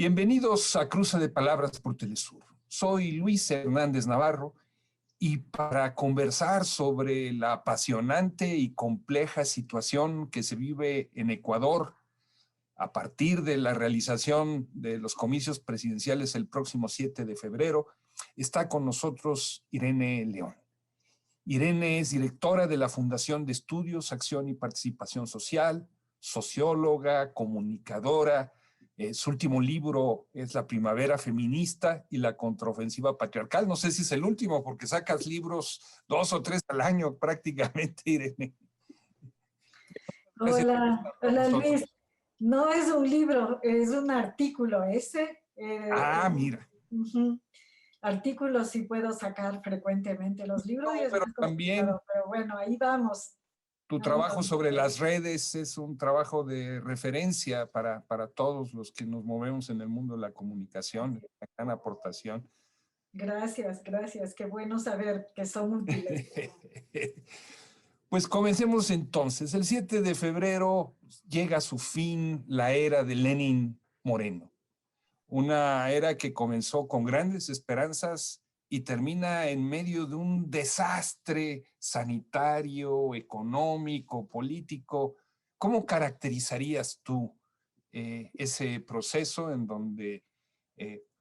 Bienvenidos a Cruce de Palabras por Telesur. Soy Luis Hernández Navarro y para conversar sobre la apasionante y compleja situación que se vive en Ecuador a partir de la realización de los comicios presidenciales el próximo 7 de febrero, está con nosotros Irene León. Irene es directora de la Fundación de Estudios, Acción y Participación Social, socióloga, comunicadora. Su último libro es La Primavera Feminista y la Contraofensiva Patriarcal. No sé si es el último, porque sacas libros 2 o 3 al año prácticamente, Irene. Hola Luis. No es un libro, es un artículo ese. Mira. Artículos sí puedo sacar frecuentemente. Los libros No, y es pero más también complicado, pero bueno, ahí vamos. tu trabajo sobre las redes es un trabajo de referencia para todos los que nos movemos en el mundo de la comunicación, una gran aportación. Gracias, gracias. Qué bueno saber que son útiles. Pues comencemos entonces. El 7 de febrero llega a su fin la era de Lenin Moreno. Una era que comenzó con grandes esperanzas y termina en medio de un desastre sanitario, económico, político. ¿Cómo caracterizarías tú ese proceso en donde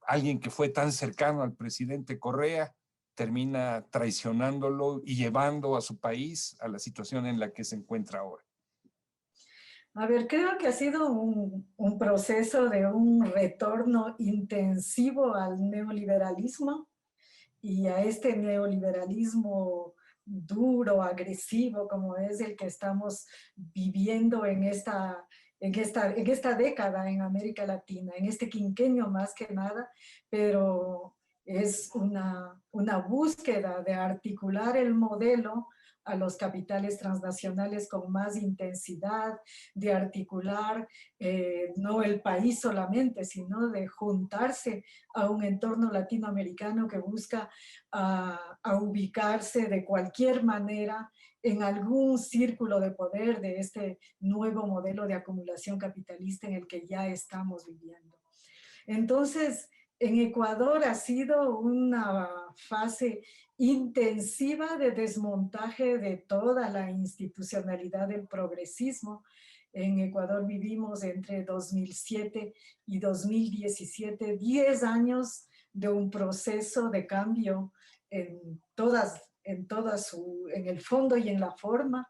alguien que fue tan cercano al presidente Correa termina traicionándolo y llevando a su país a la situación en la que se encuentra ahora? A ver, creo que ha sido un proceso de un retorno intensivo al neoliberalismo y a este neoliberalismo duro, agresivo, como es el que estamos viviendo en esta década en América Latina, en este quinquenio más que nada, pero es una búsqueda de articular el modelo a los capitales transnacionales con más intensidad, de articular no el país solamente, sino de juntarse a un entorno latinoamericano que busca a ubicarse de cualquier manera en algún círculo de poder de este nuevo modelo de acumulación capitalista en el que ya estamos viviendo. Entonces, en Ecuador ha sido una fase intensiva de desmontaje de toda la institucionalidad del progresismo. En Ecuador vivimos entre 2007 y 2017, 10 años de un proceso de cambio en el fondo y en la forma,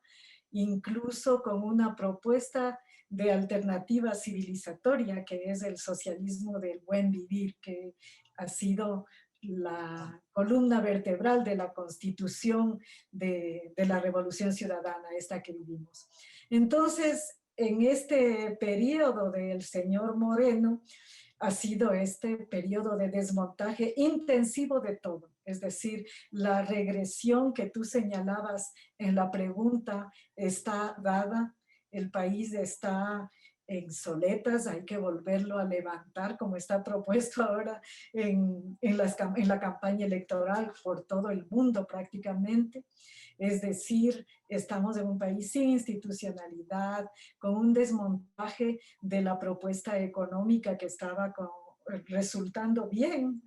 incluso con una propuesta de alternativa civilizatoria, que es el socialismo del buen vivir, que ha sido la columna vertebral de la constitución de la Revolución Ciudadana, esta que vivimos. Entonces, en este periodo del señor Moreno, ha sido este periodo de desmontaje intensivo de todo. Es decir, la regresión que tú señalabas en la pregunta está dada, el país está en soletas, hay que volverlo a levantar como está propuesto ahora en la campaña electoral por todo el mundo prácticamente. Es decir, estamos en un país sin institucionalidad, con un desmontaje de la propuesta económica que estaba resultando bien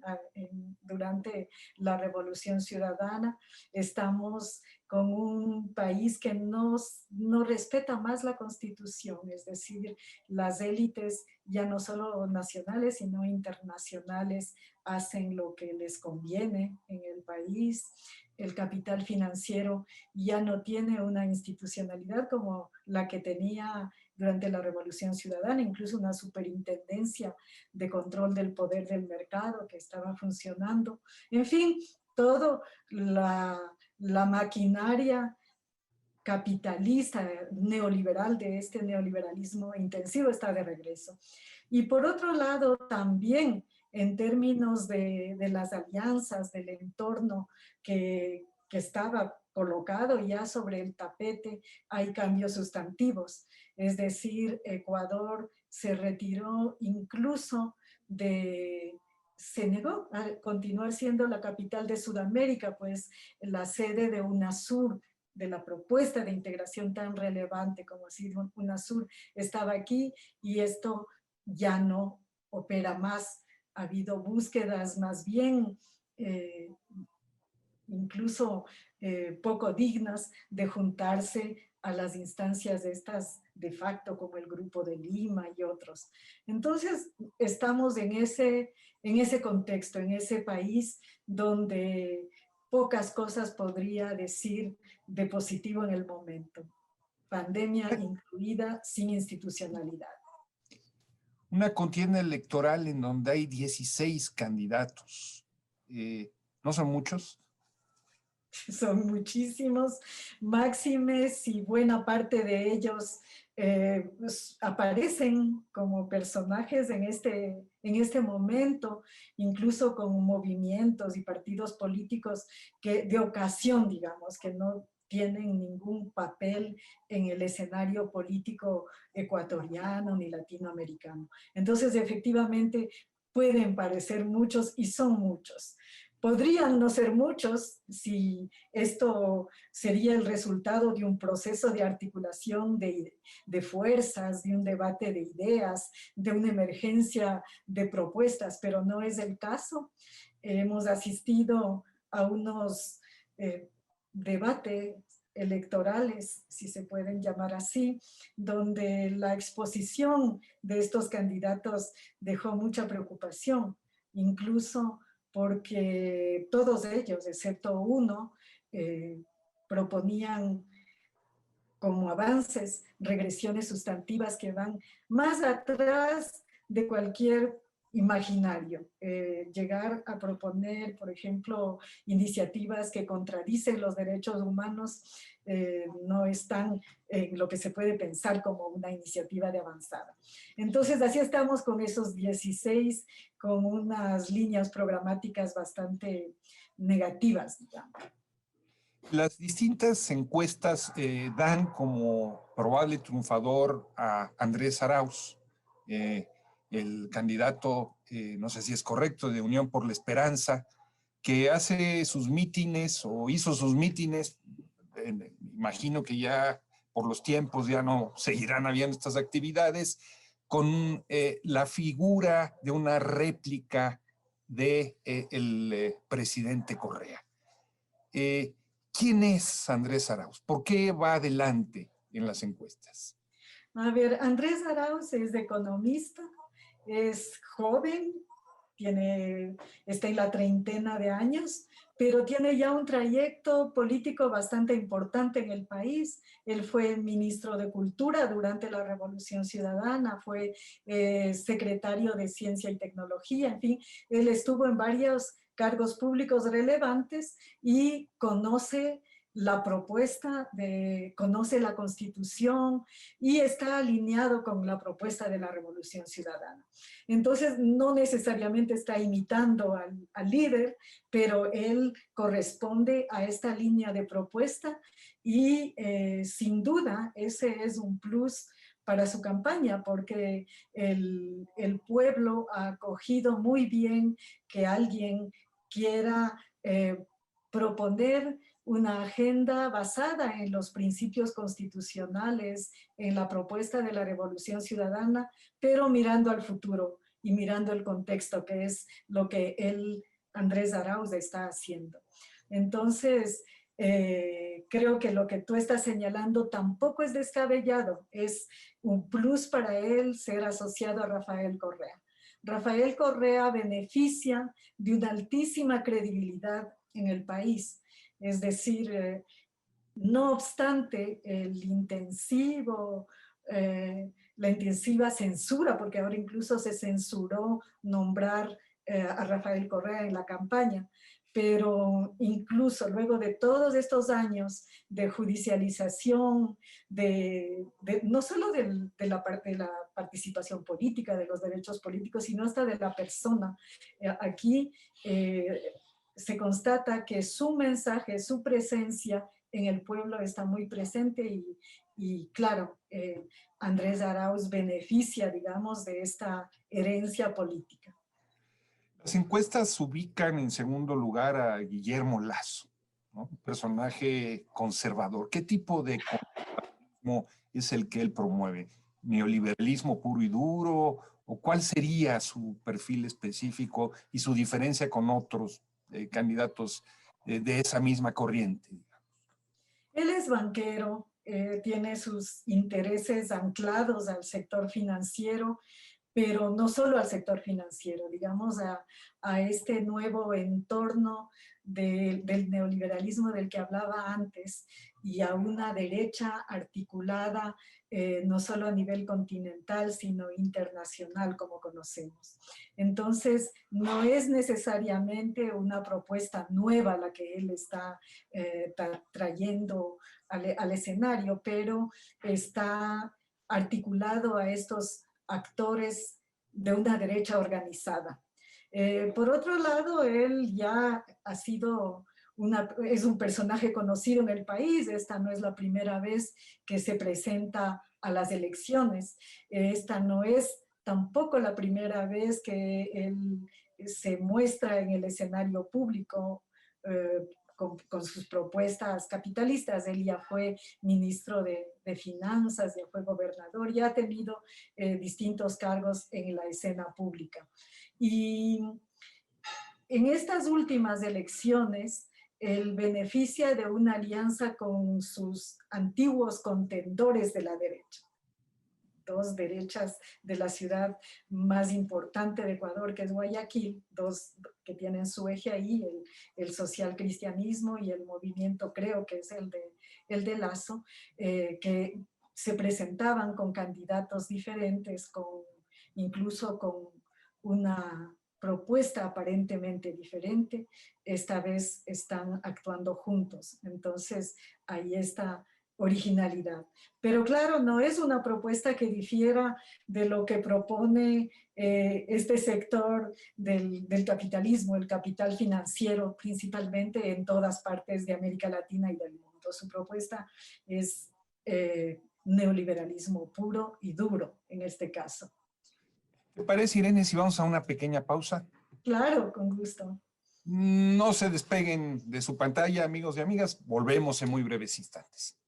durante la Revolución Ciudadana. Estamos con un país que no respeta más la Constitución, es decir, las élites ya no solo nacionales, sino internacionales hacen lo que les conviene en el país. El capital financiero ya no tiene una institucionalidad como la que tenía durante la Revolución Ciudadana, incluso una superintendencia de control del poder del mercado que estaba funcionando. En fin, todo la maquinaria capitalista, neoliberal, de este neoliberalismo intensivo está de regreso. Y por otro lado, también en términos de las alianzas, del entorno que estaba colocado ya sobre el tapete, hay cambios sustantivos. Es decir, Ecuador se retiró incluso se negó a continuar siendo la capital de Sudamérica, pues la sede de UNASUR, de la propuesta de integración tan relevante como ha sido UNASUR, estaba aquí y esto ya no opera más. Ha habido búsquedas más bien incluso poco dignas de juntarse a las instancias estas de facto, como el Grupo de Lima y otros. Entonces, estamos en ese contexto, en ese país donde pocas cosas podría decir de positivo en el momento. Pandemia incluida, sin institucionalidad. Una contienda electoral en donde hay 16 candidatos. ¿No son muchos? Son muchísimos, máximes, y buena parte de ellos pues, aparecen como personajes en este momento, incluso con movimientos y partidos políticos que, de ocasión, digamos, que no tienen ningún papel en el escenario político ecuatoriano ni latinoamericano. Entonces, efectivamente, pueden parecer muchos y son muchos. Podrían no ser muchos si esto sería el resultado de un proceso de articulación de fuerzas, de un debate de ideas, de una emergencia de propuestas, pero no es el caso. Hemos asistido a unos debates electorales, si se pueden llamar así, donde la exposición de estos candidatos dejó mucha preocupación, incluso porque todos ellos, excepto uno, proponían como avances, regresiones sustantivas que van más atrás de cualquier imaginario. Llegar a proponer, por ejemplo, iniciativas que contradicen los derechos humanos no están en lo que se puede pensar como una iniciativa de avanzada. Entonces, así estamos con esos 16, con unas líneas programáticas bastante negativas, digamos. Las distintas encuestas dan como probable triunfador a Andrés Arauz, el candidato, no sé si es correcto, de Unión por la Esperanza, que hace sus mítines o hizo sus mítines, imagino que ya por los tiempos ya no seguirán habiendo estas actividades, con la figura de una réplica de el presidente Correa. ¿Quién es Andrés Arauz? ¿Por qué va adelante en las encuestas? A ver, Andrés Arauz es economista, es joven, está en la treintena de años, pero tiene ya un trayecto político bastante importante en el país. Él fue ministro de Cultura durante la Revolución Ciudadana, fue secretario de Ciencia y Tecnología, en fin, él estuvo en varios cargos públicos relevantes y conoce la propuesta, conoce la Constitución y está alineado con la propuesta de la Revolución Ciudadana. Entonces, no necesariamente está imitando al líder, pero él corresponde a esta línea de propuesta y sin duda ese es un plus para su campaña, porque el pueblo ha acogido muy bien que alguien quiera proponer una agenda basada en los principios constitucionales, en la propuesta de la Revolución Ciudadana, pero mirando al futuro y mirando el contexto, que es lo que Andrés Arauz, está haciendo. Entonces, creo que lo que tú estás señalando tampoco es descabellado, es un plus para él ser asociado a Rafael Correa. Rafael Correa beneficia de una altísima credibilidad en el país. Es decir, no obstante la intensiva censura, porque ahora incluso se censuró nombrar a Rafael Correa en la campaña, pero incluso luego de todos estos años de judicialización, no solo de la participación política, de los derechos políticos, sino hasta de la persona, aquí se constata que su mensaje, su presencia en el pueblo está muy presente y claro, Andrés Arauz beneficia, digamos, de esta herencia política. Las encuestas ubican en segundo lugar a Guillermo Lasso, ¿no? Un personaje conservador. ¿Qué tipo de conservadurismo es el que él promueve? ¿Neoliberalismo puro y duro o cuál sería su perfil específico y su diferencia con otros candidatos de esa misma corriente? Él es banquero, tiene sus intereses anclados al sector financiero, pero no solo al sector financiero, digamos a este nuevo entorno del neoliberalismo del que hablaba antes y a una derecha articulada no solo a nivel continental, sino internacional como conocemos. Entonces, no es necesariamente una propuesta nueva la que él está trayendo al escenario, pero está articulado a estos actores de una derecha organizada. Por otro lado, él ya ha sido es un personaje conocido en el país. Esta no es la primera vez que se presenta a las elecciones. Esta no es tampoco la primera vez que él se muestra en el escenario público con sus propuestas capitalistas. Él ya fue ministro de Finanzas, ya fue gobernador, ya ha tenido distintos cargos en la escena pública. Y en estas últimas elecciones, él beneficia de una alianza con sus antiguos contendores de la derecha. Dos derechas de la ciudad más importante de Ecuador, que es Guayaquil, dos que tienen su eje ahí, el social cristianismo y el movimiento, creo que es el de Lazo, que se presentaban con candidatos diferentes, incluso con una propuesta aparentemente diferente. Esta vez están actuando juntos. Entonces, ahí está originalidad. Pero claro, no es una propuesta que difiera de lo que propone este sector del capitalismo, el capital financiero, principalmente en todas partes de América Latina y del mundo. Su propuesta es neoliberalismo puro y duro en este caso. ¿Te parece, Irene, si vamos a una pequeña pausa? Claro, con gusto. No se despeguen de su pantalla, amigos y amigas. Volvemos en muy breves instantes.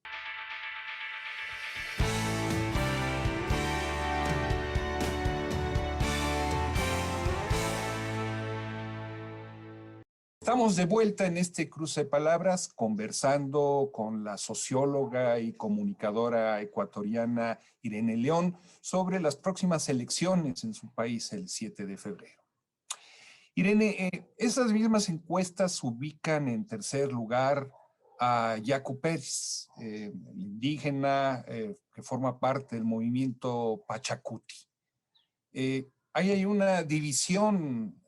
Estamos de vuelta en este cruce de palabras, conversando con la socióloga y comunicadora ecuatoriana Irene León sobre las próximas elecciones en su país el 7 de febrero. Irene, esas mismas encuestas ubican en tercer lugar a Yacu Pérez, indígena que forma parte del movimiento Pachacuti. Hay una división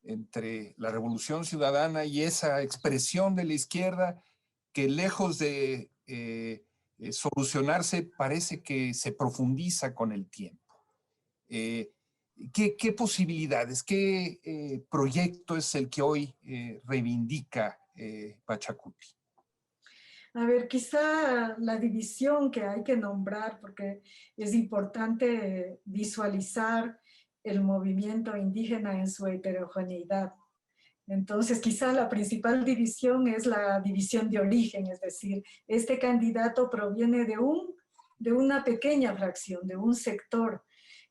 entre la Revolución Ciudadana y esa expresión de la izquierda que lejos de solucionarse parece que se profundiza con el tiempo. ¿Qué posibilidades, qué proyecto es el que hoy reivindica Pachacuti? A ver, quizá la división que hay que nombrar, porque es importante visualizar el movimiento indígena en su heterogeneidad. Entonces, quizá la principal división es la división de origen, es decir, este candidato proviene de una pequeña fracción, de un sector,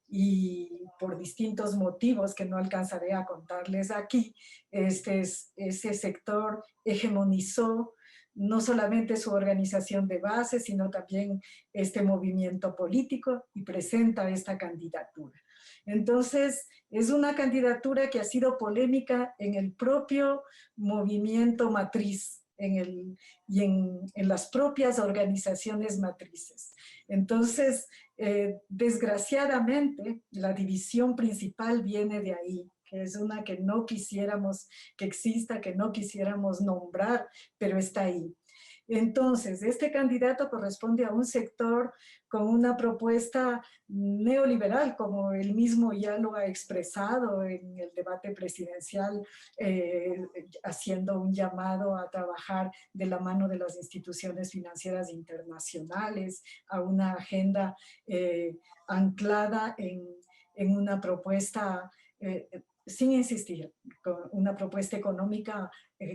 y por distintos motivos que no alcanzaré a contarles aquí, ese sector hegemonizó no solamente su organización de base, sino también este movimiento político y presenta esta candidatura. Entonces, es una candidatura que ha sido polémica en el propio movimiento matriz y en las propias organizaciones matrices. Entonces, desgraciadamente, la división principal viene de ahí, que es una que no quisiéramos que exista, que no quisiéramos nombrar, pero está ahí. Entonces, este candidato corresponde a un sector con una propuesta neoliberal, como él mismo ya lo ha expresado en el debate presidencial, haciendo un llamado a trabajar de la mano de las instituciones financieras internacionales, a una agenda anclada en una propuesta, sin insistir, con una propuesta económica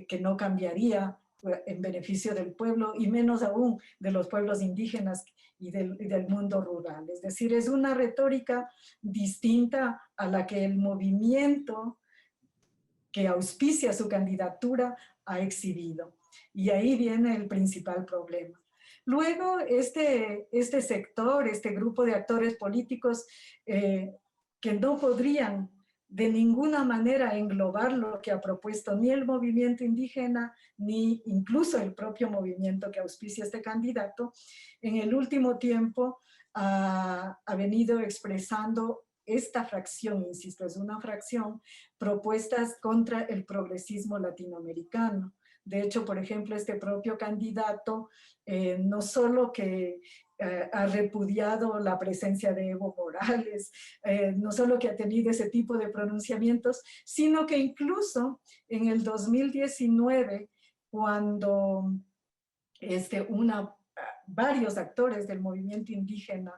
que no cambiaría en beneficio del pueblo y menos aún de los pueblos indígenas y del mundo rural. Es decir, es una retórica distinta a la que el movimiento que auspicia su candidatura ha exhibido. Y ahí viene el principal problema. Luego, este sector, este grupo de actores políticos que no podrían de ninguna manera englobar lo que ha propuesto ni el movimiento indígena, ni incluso el propio movimiento que auspicia este candidato, en el último tiempo ha venido expresando esta fracción, insisto, es una fracción, propuestas contra el progresismo latinoamericano. De hecho, por ejemplo, este propio candidato no solo que ha repudiado la presencia de Evo Morales, no solo que ha tenido ese tipo de pronunciamientos, sino que incluso en el 2019, cuando varios actores del movimiento indígena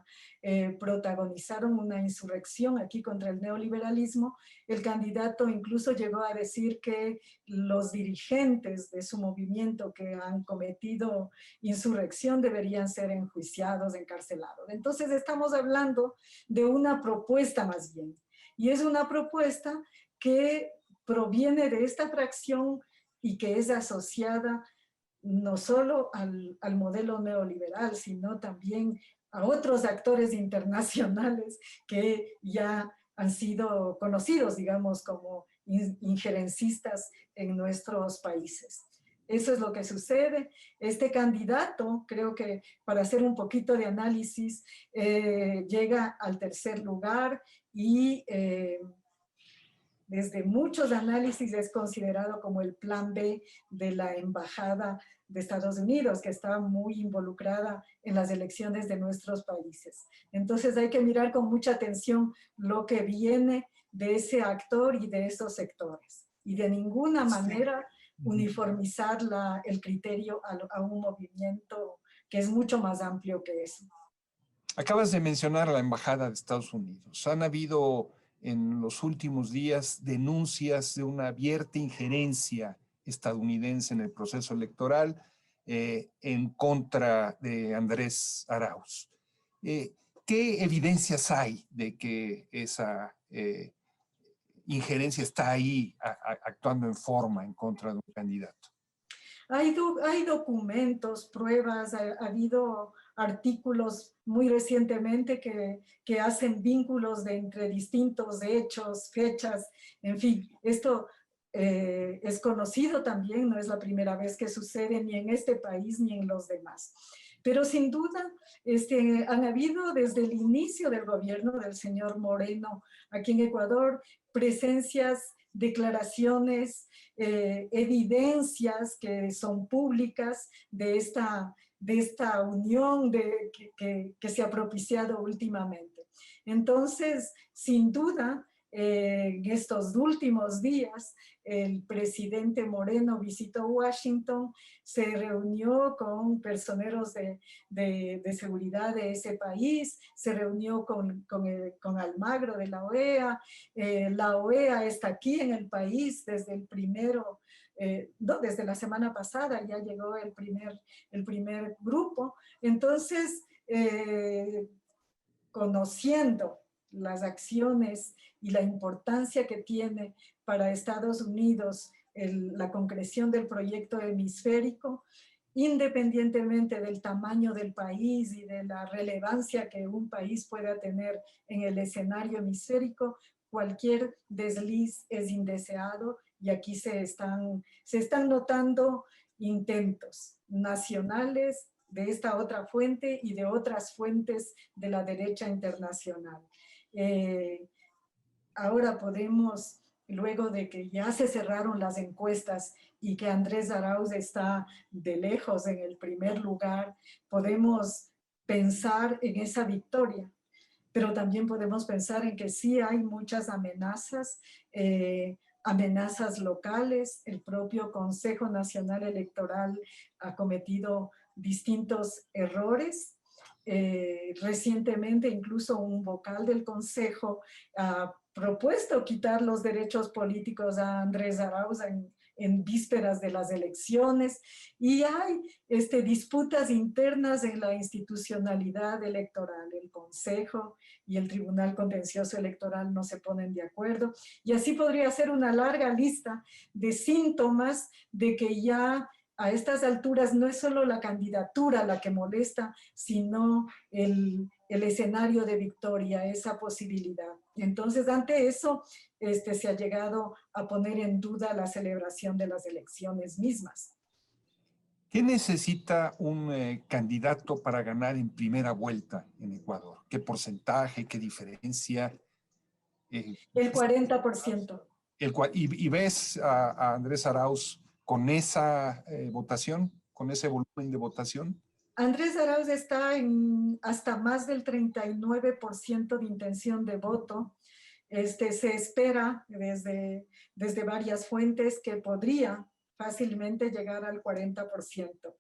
protagonizaron una insurrección aquí contra el neoliberalismo, el candidato incluso llegó a decir que los dirigentes de su movimiento que han cometido insurrección deberían ser enjuiciados, encarcelados. Entonces estamos hablando de una propuesta más bien, y es una propuesta que proviene de esta fracción y que es asociada no solo al modelo neoliberal, sino también a otros actores internacionales que ya han sido conocidos, digamos, como injerencistas en nuestros países. Eso es lo que sucede. Este candidato, creo que para hacer un poquito de análisis, llega al tercer lugar y desde muchos análisis es considerado como el plan B de la Embajada de Estados Unidos, que está muy involucrada en las elecciones de nuestros países. Entonces hay que mirar con mucha atención lo que viene de ese actor y de esos sectores. Y de ninguna manera uniformizar el criterio a un movimiento que es mucho más amplio que eso. Acabas de mencionar a la Embajada de Estados Unidos. Han habido en los últimos días denuncias de una abierta injerencia estadounidense en el proceso electoral en contra de Andrés Arauz. ¿Qué evidencias hay de que esa injerencia está ahí actuando en forma en contra de un candidato? Hay documentos, pruebas, ha habido artículos muy recientemente que hacen vínculos entre distintos hechos, fechas, en fin, esto es conocido también, no es la primera vez que sucede ni en este país ni en los demás. Pero sin duda han habido desde el inicio del gobierno del señor Moreno aquí en Ecuador presencias, declaraciones, evidencias que son públicas de esta unión que se ha propiciado últimamente. Entonces, sin duda, en estos últimos días, el presidente Moreno visitó Washington, se reunió con personeros de seguridad de ese país, se reunió con Almagro de la OEA. La OEA está aquí en el país desde el primero, no, desde la semana pasada ya llegó el primer grupo. Entonces, conociendo las acciones y la importancia que tiene para Estados Unidos la concreción del proyecto hemisférico, independientemente del tamaño del país y de la relevancia que un país pueda tener en el escenario hemisférico, cualquier desliz es indeseado y aquí se están notando intentos nacionales de esta otra fuente y de otras fuentes de la derecha internacional. Ahora podemos, luego de que ya se cerraron las encuestas y que Andrés Arauz está de lejos en el primer lugar, podemos pensar en esa victoria, pero también podemos pensar en que sí hay muchas amenazas, amenazas locales. El propio Consejo Nacional Electoral ha cometido distintos errores. Recientemente incluso un vocal del Consejo ha propuesto quitar los derechos políticos a Andrés Arauz en vísperas de las elecciones, y hay disputas internas en la institucionalidad electoral. El Consejo y el Tribunal Contencioso Electoral no se ponen de acuerdo, y así podría ser una larga lista de síntomas de que ya a estas alturas no es solo la candidatura la que molesta, sino el escenario de victoria, esa posibilidad. Entonces, ante eso, se ha llegado a poner en duda la celebración de las elecciones mismas. ¿Qué necesita un candidato para ganar en primera vuelta en Ecuador? ¿Qué porcentaje, qué diferencia? El 40%. ¿Y ves a Andrés Arauz con esa votación, con ese volumen de votación? Andrés Arauz está en hasta más del 39% de intención de voto. Se espera desde varias fuentes que podría fácilmente llegar al 40%.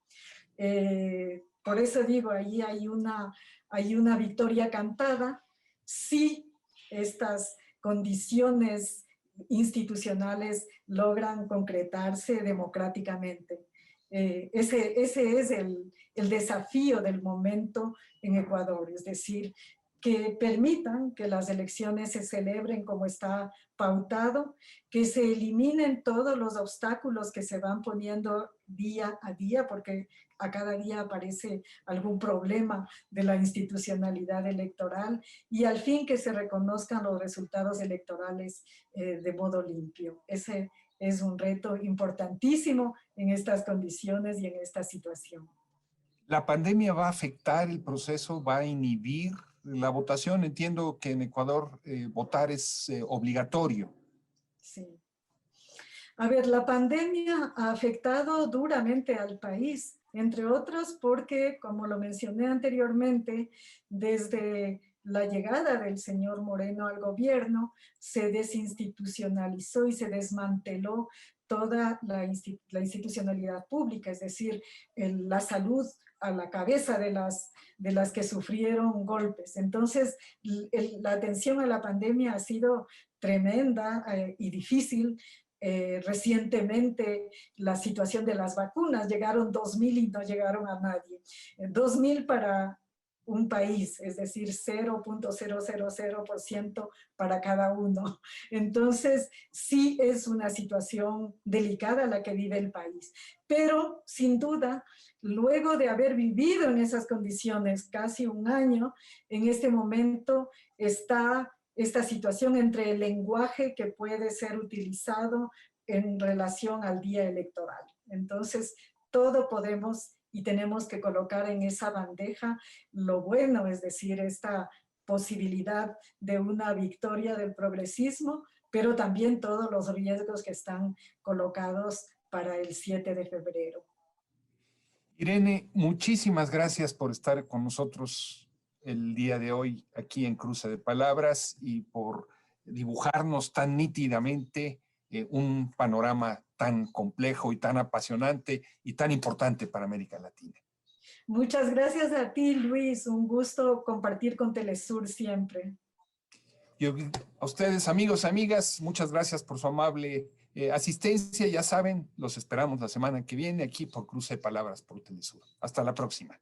Por eso digo, ahí hay una victoria cantada si estas condiciones institucionales logran concretarse democráticamente. Ese es el desafío del momento en Ecuador, es decir, que permitan que las elecciones se celebren como está pautado, que se eliminen todos los obstáculos que se van poniendo día a día, porque a cada día aparece algún problema de la institucionalidad electoral, y al fin que se reconozcan los resultados electorales de modo limpio. Ese es un reto importantísimo en estas condiciones y en esta situación. ¿La pandemia va a afectar el proceso, va a inhibir la votación? Entiendo que en Ecuador votar es obligatorio. Sí. A ver, la pandemia ha afectado duramente al país, entre otros porque, como lo mencioné anteriormente, desde la llegada del señor Moreno al gobierno, se desinstitucionalizó y se desmanteló toda la institucionalidad pública, es decir, la salud a la cabeza de las que sufrieron golpes. Entonces, la atención a la pandemia ha sido tremenda y difícil. Recientemente la situación de las vacunas, llegaron 2.000 y no llegaron a nadie. 2.000 para un país, es decir, 0.000% para cada uno. Entonces, sí es una situación delicada la que vive el país. Pero, sin duda, luego de haber vivido en esas condiciones casi un año, en este momento está esta situación entre el lenguaje que puede ser utilizado en relación al día electoral. Entonces, todo podemos y tenemos que colocar en esa bandeja lo bueno, es decir, esta posibilidad de una victoria del progresismo, pero también todos los riesgos que están colocados para el 7 de febrero. Irene, muchísimas gracias por estar con nosotros el día de hoy aquí en Cruce de Palabras y por dibujarnos tan nítidamente un panorama tan complejo y tan apasionante y tan importante para América Latina. Muchas gracias a ti, Luis. Un gusto compartir con Telesur siempre. Y a ustedes, amigos, amigas, muchas gracias por su amable asistencia. Ya saben, los esperamos la semana que viene aquí por Cruce de Palabras por Telesur. Hasta la próxima.